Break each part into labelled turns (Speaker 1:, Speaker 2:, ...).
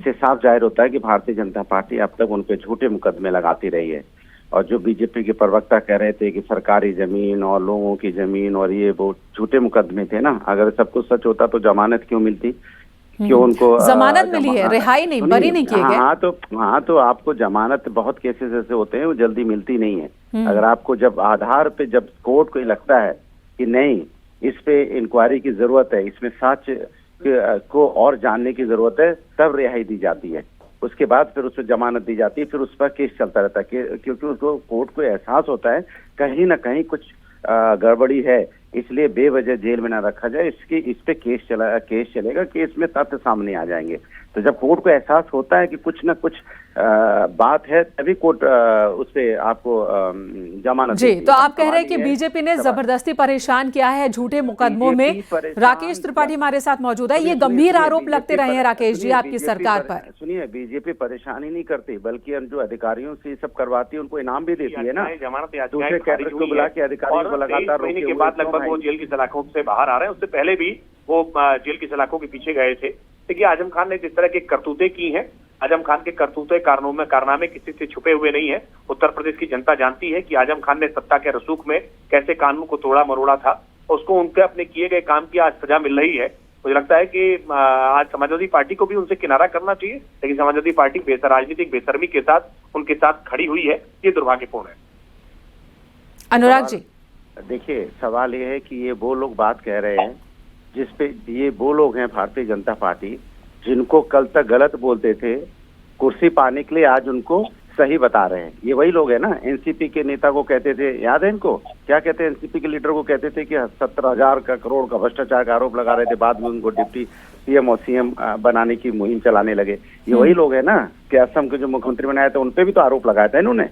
Speaker 1: से साफ जाहिर होता है कि भारतीय जनता पार्टी अब तक उन पे झूठे मुकदमे लगाती रही है। और जो बीजेपी के प्रवक्ता कह रहे थे कि सरकारी जमीन और लोगों की जमीन और ये वो झूठे मुकदमे थे ना, अगर सब कुछ सच होता तो जमानत क्यों मिलती, क्यों उनको
Speaker 2: जमानत मिली है, रिहाई नहीं, बरी नहीं किए गए।
Speaker 1: हाँ तो आपको जमानत बहुत केसेस ऐसे होते हैं वो जल्दी मिलती नहीं है। अगर आपको जब आधार पे जब कोर्ट को लगता है कि नहीं इस पे इंक्वायरी की जरूरत है, इसमें सच को और जानने की जरूरत है, तब रिहाई दी जाती है। उसके बाद फिर उसमें जमानत दी जाती है, फिर उस पर केस चलता रहता है क्योंकि उसको कोर्ट को एहसास होता है कहीं ना कहीं कुछ गड़बड़ी है, इसलिए बेवजह जेल में ना रखा जाए। इस पे केस चलेगा, केस में तथ्य सामने आ जाएंगे। तो जब कोर्ट को एहसास होता है कि कुछ ना कुछ बात है, तभी कोर्ट उस पे आपको जमानत
Speaker 2: जी। तो आप कह रहे हैं कि बीजेपी ने जबरदस्ती परेशान किया है झूठे मुकदमों में। राकेश त्रिपाठी हमारे साथ मौजूद है। ये गंभीर आरोप लगते रहे हैं राकेश जी आपकी सरकार पर।
Speaker 1: सुनिए, बीजेपी परेशान ही नहीं करती, बल्कि जो अधिकारियों से सब करवाती है उनको इनाम भी देती है ना। दूसरे कैडर को बुला के अधिकारियों को लगातार
Speaker 3: महीने के बाद लगभग वो जेल की सलाखों से बाहर आ रहे हैं। उससे पहले भी वो जेल की सलाखों के पीछे गए थे। देखिए, आजम खान ने जिस तरह की करतूतें की हैं, आजम खान के करतूते कारनामे किसी से छुपे हुए नहीं है। उत्तर प्रदेश की जनता जानती है कि आजम खान ने सत्ता के रसूख में कैसे कानून को तोड़ा मरोड़ा था। उसको उनके अपने किए गए काम की आज सजा मिल रही है। मुझे लगता है कि आज समाजवादी पार्टी को भी उनसे किनारा करना चाहिए, लेकिन समाजवादी पार्टी राजनीतिक बेशर्मी के साथ उनके साथ खड़ी हुई है। ये दुर्भाग्यपूर्ण है।
Speaker 2: अनुराग जी,
Speaker 1: देखिए, सवाल ये है कि ये वो लोग बात कह रहे हैं जिसपे ये वो लोग हैं भारतीय जनता पार्टी जिनको कल तक गलत बोलते थे, कुर्सी पाने के लिए आज उनको सही बता रहे हैं। ये वही लोग हैं ना। एनसीपी के नेता को कहते थे, याद है इनको, क्या कहते हैं, एनसीपी के लीडर को कहते थे कि 70,000 करोड़ का भ्रष्टाचार का आरोप लगा रहे थे, बाद में उनको डिप्टी सीएम और सीएम बनाने की मुहिम चलाने लगे। ये वही लोग हैं ना कि असम के जो मुख्यमंत्री बनाए थे उन पे भी तो आरोप लगाया था इन्होंने।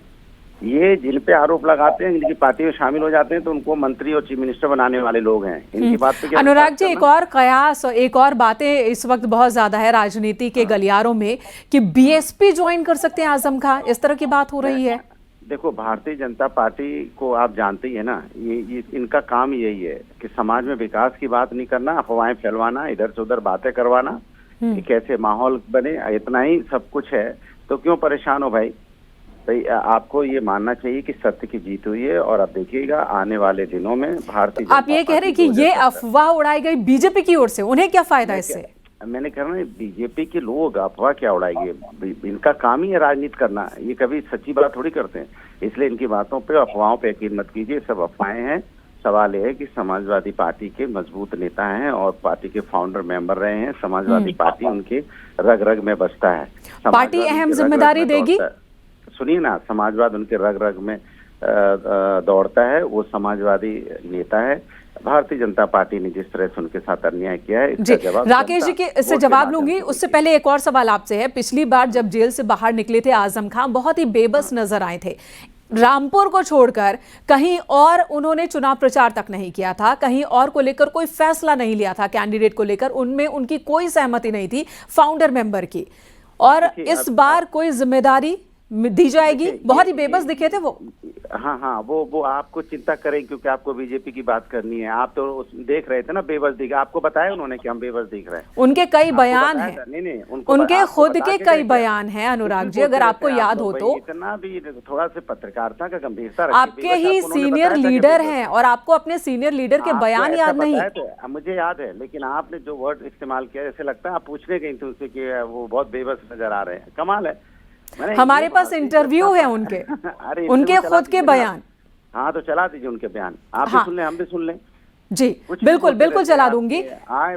Speaker 1: ये जिन पे आरोप लगाते हैं, इनकी पार्टी में शामिल हो जाते हैं, तो उनको मंत्री और चीफ मिनिस्टर बनाने वाले लोग हैं। इनकी बात पे क्या
Speaker 2: अनुराग जी, एक और कयास, एक और बातें इस वक्त बहुत ज्यादा है राजनीति के गलियारों में कि बीएसपी ज्वाइन कर सकते हैं आजम खान, इस तरह की बात हो रही है।
Speaker 1: देखो, भारतीय जनता पार्टी को आप जानते ही है ना, ये इनका काम यही है कि समाज में विकास की बात नहीं करना, अफवाहें फैलवाना, इधर से उधर बातें करवाना, कैसे माहौल बने, इतना ही सब कुछ है। तो क्यों परेशान हो भाई? आपको ये मानना चाहिए कि सत्य की जीत हुई है। और अब देखिएगा आने वाले दिनों में भारतीय
Speaker 2: आप ये कह रहे हैं कि ये अफवाह उड़ाई गई बीजेपी की ओर से, उन्हें क्या फायदा इससे?
Speaker 1: मैंने कहा ना, बीजेपी के लोग अफवाह क्या उड़ाएंगे? इनका काम ही है राजनीति करना, ये कभी सच्ची बात थोड़ी करते हैं। इसलिए इनकी बातों पे, अफवाहों पे यकीन मत कीजिए, सब अफवाहें हैं। सवाल यह है कि समाजवादी पार्टी के मजबूत नेता हैं और पार्टी के फाउंडर मेंबर रहे हैं। समाजवादी पार्टी उनके रग रग में बसता है।
Speaker 2: पार्टी अहम जिम्मेदारी देगी।
Speaker 1: सुनिए ना, समाजवाद उनके रग रग में दौड़ता है। वो समाजवादी नेता है। भारतीय जनता पार्टी ने जिस तरह से उनके साथ अन्याय किया है, इसका जवाब
Speaker 2: राकेश जी के इससे जवाब लूंगी। उससे पहले एक और सवाल आपसे है। पिछली बार जब जेल से बाहर निकले थे आजम खान, बहुत ही बेबस नजर आए थे। रामपुर को छोड़कर कहीं और उन्होंने चुनाव प्रचार तक नहीं किया था, कहीं और को लेकर कोई फैसला नहीं लिया था, कैंडिडेट को लेकर उनमें उनकी कोई सहमति नहीं थी फाउंडर मेंबर की। और इस बार कोई जिम्मेदारी दी जाएगी? बहुत ही बेबस दिखे थे वो।
Speaker 1: हाँ, वो आपको चिंता करें क्योंकि आपको बीजेपी की बात करनी है। आप तो देख रहे थे ना बेबस दिखे, आपको बताया उन्होंने कि हम बेबस दिख रहे हैं।
Speaker 2: उनके कई बयान हैं,
Speaker 1: नहीं,
Speaker 2: उनके खुद के कई बयान हैं अनुराग जी, अगर आपको याद हो तो।
Speaker 1: इतना भी थोड़ा सा पत्रकारिता का गंभीरता,
Speaker 2: आपके ही सीनियर लीडर हैं और आपको अपने सीनियर लीडर के बयान याद नहीं?
Speaker 1: मुझे याद है, लेकिन आपने जो वर्ड इस्तेमाल किया, ऐसे लगता है आप पूछने गई थी उनसे कि वो बहुत बेबस नजर आ रहे हैं। कमाल है।
Speaker 2: हमारे पास इंटरव्यू है उनके उनके खुद के बयान।
Speaker 1: हाँ, तो चला दीजिए उनके बयान, आप भी सुन लें, हम भी सुन लें।
Speaker 2: जी बिल्कुल चला दूंगी।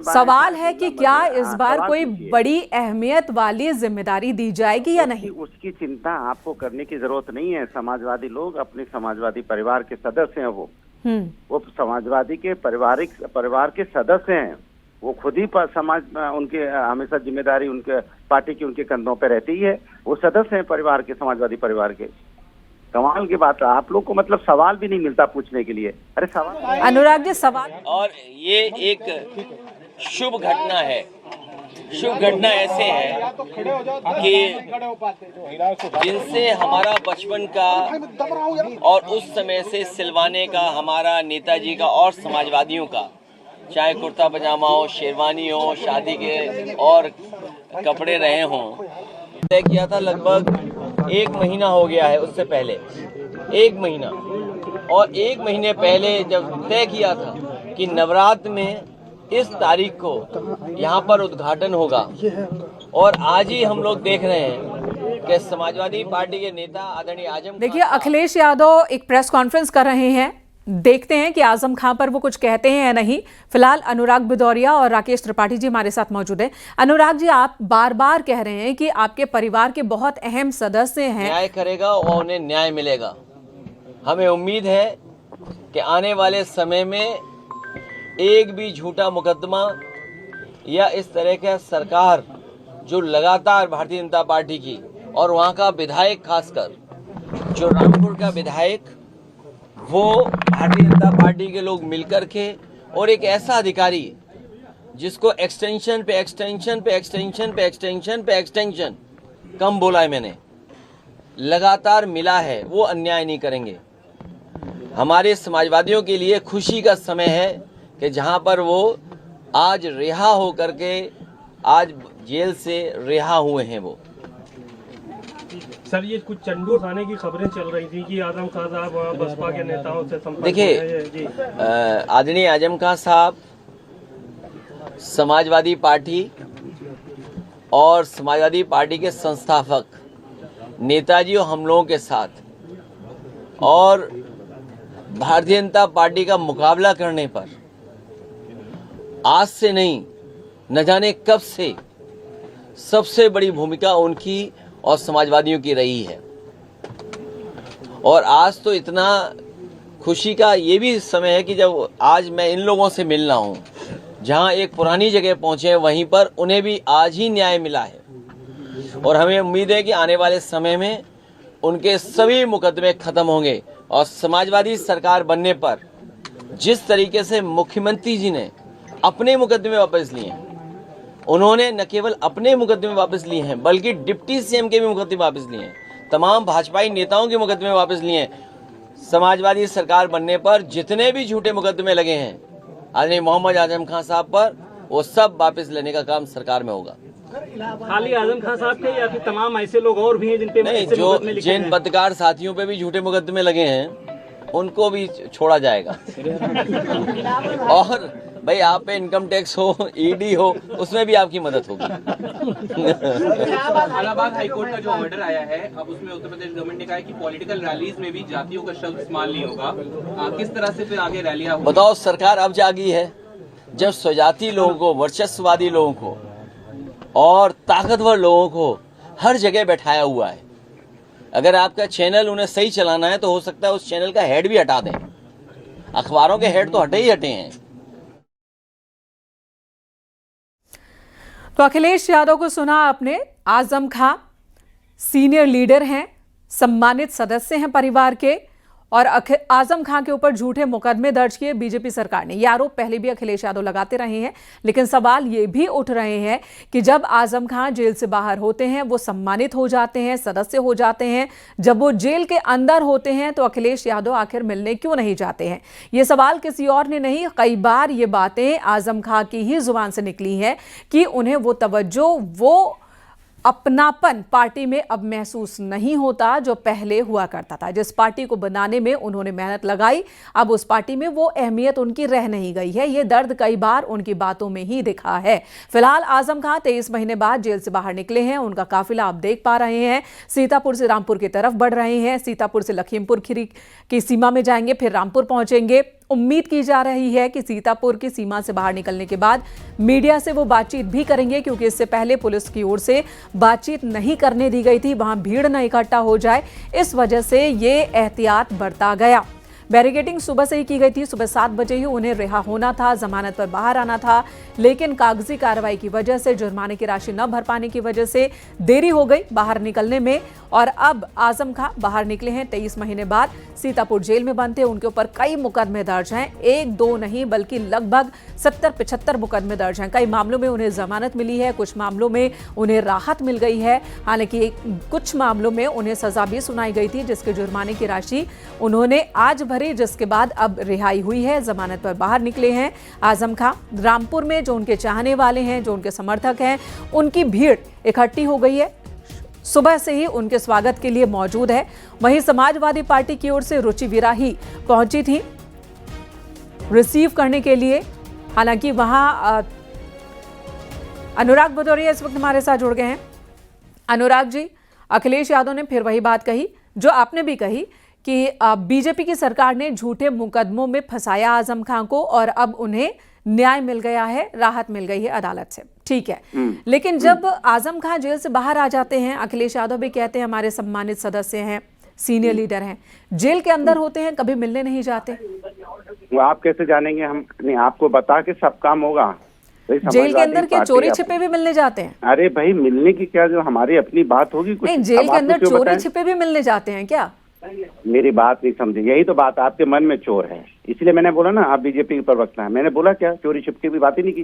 Speaker 2: सवाल है कि क्या इस बार कोई बड़ी अहमियत वाली जिम्मेदारी दी जाएगी या नहीं?
Speaker 1: उसकी चिंता आपको करने की जरूरत नहीं है। समाजवादी लोग अपने समाजवादी परिवार के सदस्य हैं। वो समाजवादी के परिवार के सदस्य हैं। वो खुद ही समाज उनके हमेशा जिम्मेदारी उनके पार्टी की उनके कंधों पे रहती है। वो सदस्य हैं परिवार के, समाजवादी परिवार के। कमाल की बात है, आप लोग को मतलब सवाल भी नहीं मिलता पूछने के लिए। अरे सवाल,
Speaker 2: अनुराग जी सवाल।
Speaker 4: और ये एक शुभ घटना है। शुभ घटना ऐसे है कि जिनसे हमारा बचपन का और उस समय से सिलवाने का, हमारा नेताजी का और समाजवादियों का, चाहे कुर्ता पजामा हो, शेरवानी हो, शादी के और कपड़े रहे हों। तय किया था लगभग 1 महीना हो गया है, उससे पहले 1 महीना, और 1 महीने पहले जब तय किया था कि नवरात्र में इस तारीख को यहाँ पर उद्घाटन होगा, और आज ही हम लोग देख रहे हैं कि समाजवादी पार्टी के नेता आदरणीय आजम,
Speaker 2: देखिए अखिलेश यादव एक प्रेस कॉन्फ्रेंस कर रहे हैं, देखते हैं कि आजम खां पर वो कुछ कहते हैं या नहीं। फिलहाल अनुराग भदौरिया और राकेश त्रिपाठी जी हमारे साथ मौजूद हैं। अनुराग जी, आप बार बार कह रहे हैं कि आपके परिवार के बहुत अहम सदस्य हैं,
Speaker 4: न्याय करेगा और उन्हें न्याय मिलेगा। हमें उम्मीद है कि आने वाले समय में एक भी झूठा मुकदमा या इस तरह का सरकार जो लगातार भारतीय जनता पार्टी की और वहाँ का विधायक, खासकर जो रामपुर का विधायक, वो भारतीय जनता पार्टी के लोग मिलकर के, और एक ऐसा अधिकारी जिसको एक्सटेंशन पे एक्सटेंशन पे एक्सटेंशन पे एक्सटेंशन पे एक्सटेंशन, कम बोला है मैंने, लगातार मिला है, वो अन्याय नहीं करेंगे। हमारे समाजवादियों के लिए खुशी का समय है कि जहां पर वो आज रिहा हो करके, आज जेल से रिहा हुए हैं। वो
Speaker 5: सर, ये कुछ चंडू खाने की खबरें चल रही थी कि आजम खां साहब बसपा के नेताओं से संपर्क,
Speaker 4: देखिए आदरणीय आजम खां साहब समाजवादी पार्टी और समाजवादी पार्टी के संस्थापक नेताजी और हम लोगों के साथ, और भारतीय जनता पार्टी का मुकाबला करने पर आज से नहीं, न जाने कब से सबसे बड़ी भूमिका उनकी और समाजवादियों की रही है। और आज तो इतना खुशी का ये भी समय है कि जब आज मैं इन लोगों से मिलना हूँ, जहाँ एक पुरानी जगह पहुँचे हैं, वहीं पर उन्हें भी आज ही न्याय मिला है। और हमें उम्मीद है कि आने वाले समय में उनके सभी मुकदमे खत्म होंगे, और समाजवादी सरकार बनने पर जिस तरीके से मुख्यमंत्री जी ने अपने मुकदमे वापस लिए हैं, उन्होंने न केवल अपने मुकदमे वापस लिए हैं बल्कि डिप्टी सीएम के भी मुकदमे वापस लिए हैं, तमाम भाजपाई नेताओं के मुकदमे वापस लिए हैं। समाजवादी सरकार बनने पर जितने भी झूठे मुकदमे लगे हैं आदरणीय मोहम्मद आजम खां साहब पर, वो सब वापस लेने का काम सरकार में होगा।
Speaker 5: खाली आजम खां साहब के या फिर तमाम ऐसे लोग और भी हैं जिन पे
Speaker 4: नहीं, जो जिन पत्रकार साथियों पे भी झूठे मुकदमे लगे हैं उनको भी छोड़ा जाएगा। और भाई आप पे इनकम टैक्स हो, ईडी हो, उसमें भी आपकी मदद होगी।
Speaker 6: इलाहाबाद हाईकोर्ट का जो ऑर्डर आया है, अब उसमें उत्तर प्रदेश गवर्नमेंट ने कहा है कि पॉलिटिकल रैलीज में भी जातियों का शब्द इस्तेमाल नहीं होगा। किस तरह से फिर आगे रैलियां होंगी?
Speaker 4: बताओ, सरकार अब जागी है जब स्वजाति लोगों को, वर्चस्ववादी लोगों को और ताकतवर लोगों को हर जगह बैठाया हुआ है। अगर आपका चैनल उन्हें सही चलाना है तो हो सकता है उस चैनल का हेड भी हटा दें। अखबारों के हेड तो हटे ही हटे हैं।
Speaker 2: तो अखिलेश यादव को सुना आपने। आजम खां सीनियर लीडर हैं, सम्मानित सदस्य हैं परिवार के, और आजम खां के ऊपर झूठे मुकदमे दर्ज किए बीजेपी सरकार ने। ये आरोप पहले भी अखिलेश यादव लगाते रहे हैं, लेकिन सवाल ये भी उठ रहे हैं कि जब आजम खां जेल से बाहर होते हैं, वो सम्मानित हो जाते हैं, सदस्य हो जाते हैं, जब वो जेल के अंदर होते हैं तो अखिलेश यादव आखिर मिलने क्यों नहीं जाते हैं? ये सवाल किसी और ने नहीं, कई बार ये बातें आजम खां की ही जुबान से निकली हैं कि उन्हें वो तवज्जो, वो अपनापन पार्टी में अब महसूस नहीं होता जो पहले हुआ करता था। जिस पार्टी को बनाने में उन्होंने मेहनत लगाई, अब उस पार्टी में वो अहमियत उनकी रह नहीं गई है। ये दर्द कई बार उनकी बातों में ही दिखा है। फिलहाल आजम खां 23 महीने बाद जेल से बाहर निकले हैं। उनका काफिला आप देख पा रहे हैं, सीतापुर से रामपुर की तरफ बढ़ रहे हैं। सीतापुर से लखीमपुर खीरी की सीमा में जाएंगे, फिर रामपुर पहुंचेंगे। उम्मीद की जा रही है कि सीतापुर की सीमा से बाहर निकलने के बाद मीडिया से वो बातचीत भी करेंगे, क्योंकि इससे पहले पुलिस की ओर से बातचीत नहीं करने दी गई थी, वहां भीड़ न इकट्ठा हो जाए, इस वजह से ये एहतियात बरता गया। बैरिकेडिंग सुबह से ही की गई थी, सुबह 7 बजे ही उन्हें रिहा होना था, जमानत पर बाहर आना था, लेकिन कागजी कार्रवाई की वजह से, जुर्माने की राशि न भर पाने की वजह से देरी हो गई बाहर निकलने में। और अब आजम खां बाहर निकले हैं 23 महीने बाद, सीतापुर जेल में बंद थे। उनके ऊपर कई मुकदमे दर्ज हैं, 1-2 नहीं बल्कि लगभग 70-75 मुकदमे दर्ज हैं। कई मामलों में उन्हें जमानत मिली है, कुछ मामलों में उन्हें राहत मिल गई है, हालांकि कुछ मामलों में उन्हें सजा भी सुनाई गई थी, जिसके जुर्माने की राशि उन्होंने आज भरी भरी, जिसके बाद अब रिहाई हुई है। जमानत पर बाहर निकले हैं आजम खां। रामपुर में जो उनके चाहने वाले हैं, जो उनके समर्थक हैं, उनकी भीड़ इकट्ठी हो गई है। सुबह से ही उनके स्वागत के लिए मौजूद है। वहीं समाजवादी पार्टी की ओर से रुचि वीरा ही पहुंची थी रिसीव करने के लिए। हालांकि वहां अनुराग भदौरिया इस वक्त हमारे साथ जुड़ गए हैं। अनुराग जी, अखिलेश यादव ने फिर वही बात कही जो आपने भी कही कि बीजेपी की सरकार ने झूठे मुकदमों में फंसाया आजम खां को और अब उन्हें न्याय मिल गया है, राहत मिल गई है अदालत से। ठीक है, लेकिन जब आजम खां जेल से बाहर आ जाते हैं, अखिलेश यादव भी कहते हैं हमारे सम्मानित सदस्य हैं, सीनियर लीडर हैं, जेल के अंदर होते हैं, कभी मिलने नहीं जाते।
Speaker 1: वो आप कैसे जानेंगे? हम नहीं, आपको बता के सब काम होगा।
Speaker 2: जेल के अंदर के चोरी छिपे भी मिलने जाते हैं?
Speaker 1: अरे भाई, मिलने की क्या, जो हमारी अपनी बात होगी कुछ।
Speaker 2: नहीं, जेल के अंदर चोरी छिपे भी मिलने जाते हैं क्या?
Speaker 1: मेरी बात नहीं समझे, यही तो बात, आपके मन में चोर है, इसलिए मैंने बोला ना आप बीजेपी के प्रवक्ता हैं। मैंने बोला क्या चोरी छिपके की बात ही नहीं की।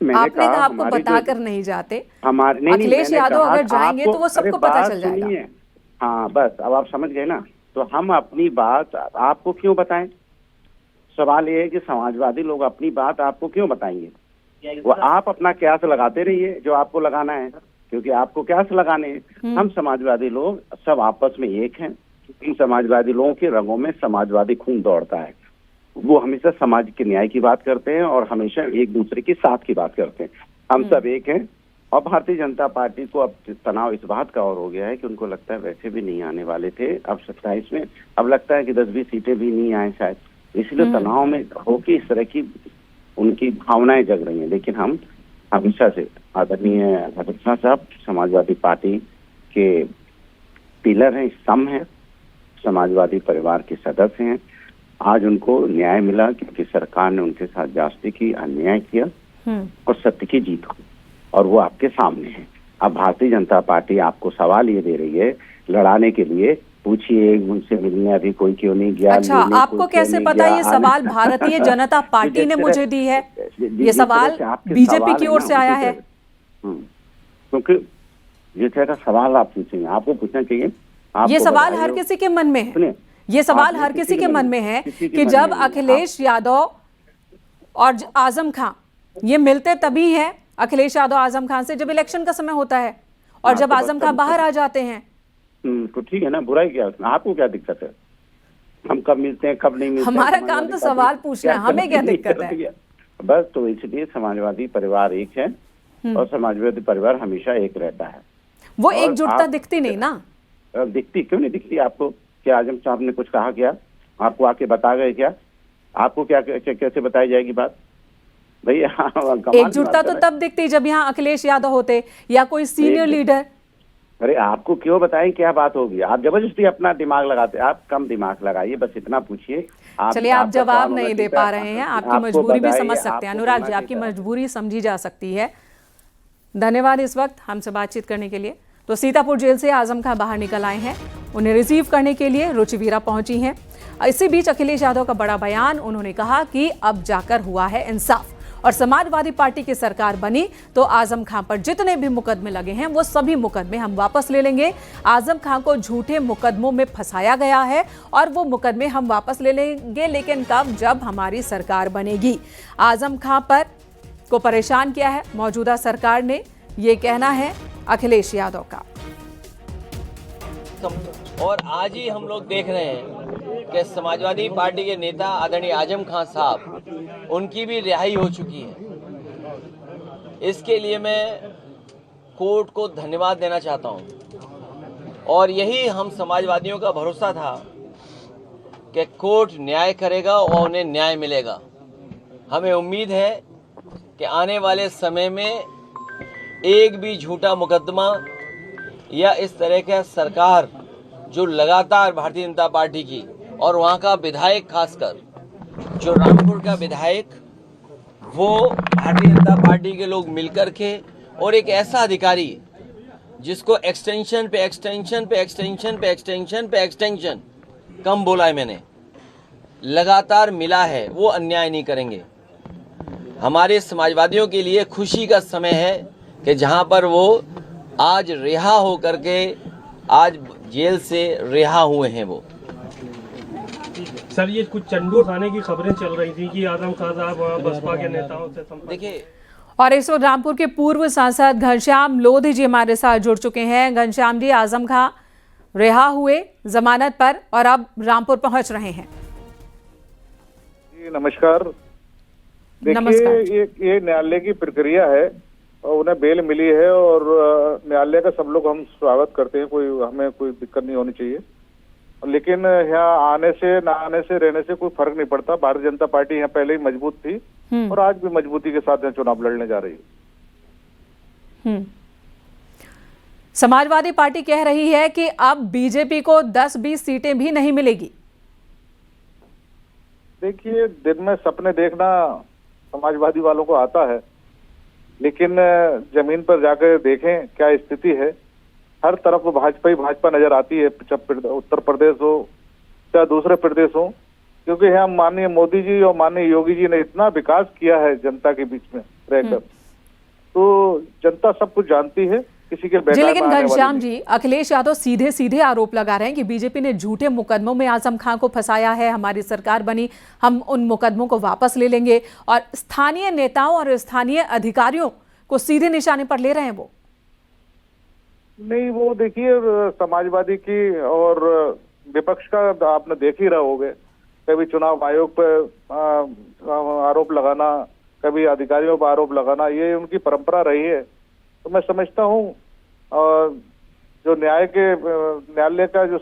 Speaker 2: आपने कहा आपको बताकर नहीं जाते।
Speaker 1: हमारे
Speaker 2: अखिलेश यादव अगर जाएंगे तो वो सबको पता चल जाएगा।
Speaker 1: हाँ बस, अब आप समझ गए ना। तो हम अपनी बात आपको क्यों बताएं? सवाल ये है कि समाजवादी लोग अपनी बात आपको क्यों बताएंगे? वो आप अपना क्यास लगाते रहिए जो आपको लगाना है, क्योंकि आपको क्यास लगाने हैं। हम समाजवादी लोग सब आपस में एक हैं। इन समाजवादी लोगों के रंगों में समाजवादी खून दौड़ता है। वो हमेशा समाज के न्याय की बात करते हैं और हमेशा एक दूसरे के साथ की बात करते हैं। हम सब एक हैं। और भारतीय जनता पार्टी को अब तनाव इस बात का और हो गया है कि उनको लगता है वैसे भी नहीं आने वाले थे, अब 27 में अब लगता है कि 10-20 सीटें भी नहीं आए शायद, इसलिए तनाव में होके इस तरह की उनकी भावनाएं जग रही हैं। लेकिन हम हमेशा से आदरणीय भगत साहब समाजवादी पार्टी के पिलर हैं, स्तंभ हैं, समाजवादी परिवार के सदस्य हैं। आज उनको न्याय मिला क्योंकि सरकार ने उनके साथ जास्ती की, अन्याय किया और सत्य की जीत हुई, और वो आपके सामने है। अब भारतीय जनता पार्टी आपको सवाल ये दे रही है लड़ाने के लिए, पूछिए उनसे मिलने अभी कोई क्यों नहीं गया।
Speaker 2: अच्छा, आपको कैसे पता ये सवाल भारतीय जनता पार्टी ने मुझे दी है? ये सवाल बीजेपी की ओर से आया है?
Speaker 1: क्योंकि ये तरह का सवाल आप पूछेंगे, आपको पूछना चाहिए।
Speaker 2: ये सवाल हर किसी के मन में है। ये सवाल हर किसी के मन में है कि जब अखिलेश यादव और आजम खां ये मिलते तभी है, अखिलेश यादव आजम खान से, जब इलेक्शन का समय होता है और जब आजम खां बाहर आ जाते हैं।
Speaker 1: तो ठीक है ना, बुराई क्या, आपको क्या दिक्कत है? हम कब मिलते हैं कब नहीं मिलते?
Speaker 2: हमारा काम तो सवाल पूछना है, हमें क्या दिक्कत है?
Speaker 1: बस, तो इसलिए समाजवादी परिवार एक है और समाजवादी परिवार हमेशा एक रहता है।
Speaker 2: वो एकजुटता दिखती नहीं ना?
Speaker 1: दिखती क्यों नहीं दिखती आपको? क्या आजम साहब ने कुछ कहा क्या? आपको आके बता गए क्या? आपको क्या कैसे बताई जाएगी बात भैया?
Speaker 2: एकजुटता तो तब दिखती जब यहाँ अखिलेश यादव होते या कोई सीनियर लीडर।
Speaker 1: अरे आपको क्यों बताएं क्या बात होगी? आप जबरदस्ती अपना दिमाग लगाते, आप कम दिमाग लगाइए, बस इतना पूछिए।
Speaker 2: चलिए, आप जवाब नहीं दे पा रहे हैं, आपकी मजबूरी भी समझ सकते हैं अनुराग जी, आपकी मजबूरी समझी जा सकती है। धन्यवाद इस वक्त हमसे बातचीत करने के लिए। तो सीतापुर जेल से आजम खां बाहर निकल आए हैं, उन्हें रिसीव करने के लिए रुचि वीरा पहुंची हैं। इसी बीच अखिलेश यादव का बड़ा बयान, उन्होंने कहा कि अब जाकर हुआ है इंसाफ और समाजवादी पार्टी की सरकार बनी तो आजम खां पर जितने भी मुकदमे लगे हैं वो सभी मुकदमे हम वापस ले लेंगे। आजम खां को झूठे मुकदमों में फंसाया गया है और वो मुकदमे हम वापस ले लेंगे, लेकिन कब? जब हमारी सरकार बनेगी। आजम खां पर को परेशान किया है मौजूदा सरकार ने, ये कहना है अखिलेश यादव का।
Speaker 4: और आज ही हम लोग देख रहे हैं कि समाजवादी पार्टी के नेता आदरणीय आजम खां साहब, उनकी भी रिहाई हो चुकी है। इसके लिए मैं कोर्ट को धन्यवाद देना चाहता हूं और यही हम समाजवादियों का भरोसा था कि कोर्ट न्याय करेगा और उन्हें न्याय मिलेगा। हमें उम्मीद है कि आने वाले समय में एक भी झूठा मुकदमा या इस तरह का सरकार जो लगातार भारतीय जनता पार्टी की और वहाँ का विधायक, खासकर जो रामपुर का विधायक, वो भारतीय जनता पार्टी के लोग मिलकर के और एक ऐसा अधिकारी जिसको एक्सटेंशन पे एक्सटेंशन पे एक्सटेंशन पे एक्सटेंशन पे एक्सटेंशन, कम बोला है मैंने, लगातार मिला है, वो अन्याय नहीं करेंगे। हमारे समाजवादियों के लिए खुशी का समय है कि जहाँ पर वो आज रिहा हो करके आज जेल से रिहा हुए हैं वो।
Speaker 5: सर ये कुछ चंडू खाने की खबरें चल रही थी कि आजम खान साहब वहाँ बसपा के नेताओं से संपर्क।
Speaker 4: देखिए,
Speaker 2: और इस वक्त रामपुर के पूर्व सांसद घनश्याम लोधी जी हमारे साथ जुड़ चुके हैं। घनश्याम जी, आजम खां रिहा हुए जमानत पर और अब रामपुर पहुंच रहे हैं।
Speaker 7: जी नमस्कार।
Speaker 2: नमस्कार।
Speaker 7: देखिए, ये न्यायालय की प्रक्रिया है और उन्हें बेल मिली है और न्यायालय का सब लोग हम स्वागत करते हैं, हमें कोई दिक्कत नहीं होनी चाहिए। लेकिन यहाँ आने से ना आने से रहने से कोई फर्क नहीं पड़ता। भारतीय जनता पार्टी यहाँ पहले ही मजबूत थी और आज भी मजबूती के साथ यहाँ चुनाव लड़ने जा रही है।
Speaker 2: समाजवादी पार्टी कह रही है कि अब बीजेपी को 10-20 सीटें भी नहीं मिलेगी।
Speaker 7: देखिए, दिन में सपने देखना समाजवादी वालों को आता है, लेकिन जमीन पर जाकर देखें क्या स्थिति है। हर तरफ भाजपा ही भाजपा नजर आती है, चाहे उत्तर प्रदेश हो चाहे दूसरे प्रदेश हो, क्योंकि यहाँ माननीय मोदी जी और माननीय योगी जी ने इतना विकास किया है जनता के बीच में रहकर, तो जनता सब कुछ जानती है। किसी के
Speaker 2: जी, लेकिन घनश्याम जी, अखिलेश यादव सीधे सीधे आरोप लगा रहे हैं कि बीजेपी ने झूठे मुकदमों में आजम खां को फंसाया है। हमारी सरकार बनी, हम उन मुकदमों को वापस ले लेंगे, और स्थानीय नेताओं और स्थानीय अधिकारियों को सीधे निशाने पर ले रहे हैं वो।
Speaker 7: नहीं, वो देखिए, समाजवादी की और विपक्ष का आपने देख ही रहे होगे, कभी चुनाव आयोग पर आरोप लगाना, कभी अधिकारियों पर आरोप लगाना, ये उनकी परंपरा रही है। तो मैं समझता हूँ जो न्यायालय का जो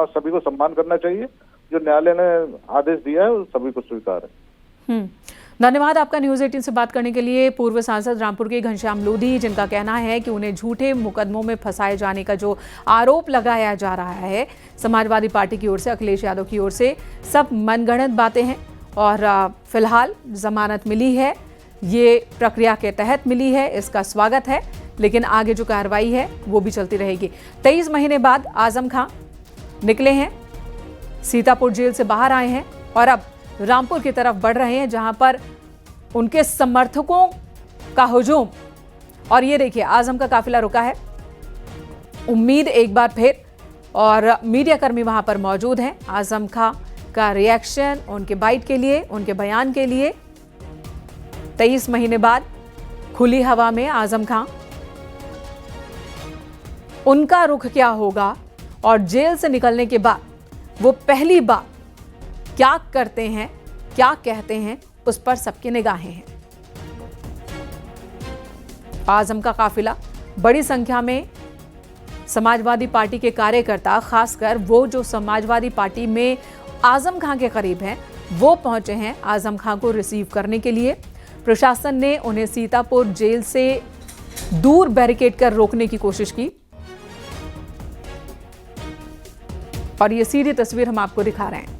Speaker 7: सभी को सम्मान करना चाहिए, जो न्यायालय ने आदेश दिया है वो सभी को स्वीकार है।
Speaker 2: धन्यवाद आपका न्यूज़ 18 से बात करने के लिए। पूर्व सांसद रामपुर के घनश्याम लोधी, जिनका कहना है कि उन्हें झूठे मुकदमों में फंसाए जाने का जो आरोप लगाया जा रहा है समाजवादी पार्टी की ओर से, अखिलेश यादव की ओर से, सब मनगढ़ंत बातें हैं। और फिलहाल जमानत मिली है, ये प्रक्रिया के तहत मिली है, इसका स्वागत है, लेकिन आगे जो कार्रवाई है वो भी चलती रहेगी। 23 महीने बाद आजम खां निकले हैं, सीतापुर जेल से बाहर आए हैं और अब रामपुर की तरफ बढ़ रहे हैं, जहां पर उनके समर्थकों का हुजूम। और ये देखिए, आजम का काफिला रुका है। उम्मीद एक बार फिर, और मीडिया कर्मी वहां पर मौजूद हैं आजम खां का रिएक्शन उनके बाइट के लिए, उनके बयान के लिए। 23 महीने बाद खुली हवा में आजम खां, उनका रुख क्या होगा और जेल से निकलने के बाद वो पहली बार क्या करते हैं, क्या कहते हैं, उस पर सबकी निगाहें हैं। आजम का काफिला, बड़ी संख्या में समाजवादी पार्टी के कार्यकर्ता, खासकर वो जो समाजवादी पार्टी में आजम खां के करीब हैं, वो पहुंचे हैं आजम खां को रिसीव करने के लिए। प्रशासन ने उन्हें सीतापुर जेल से दूर बैरिकेड कर रोकने की कोशिश की, और ये सीधी तस्वीर हम आपको दिखा रहे हैं।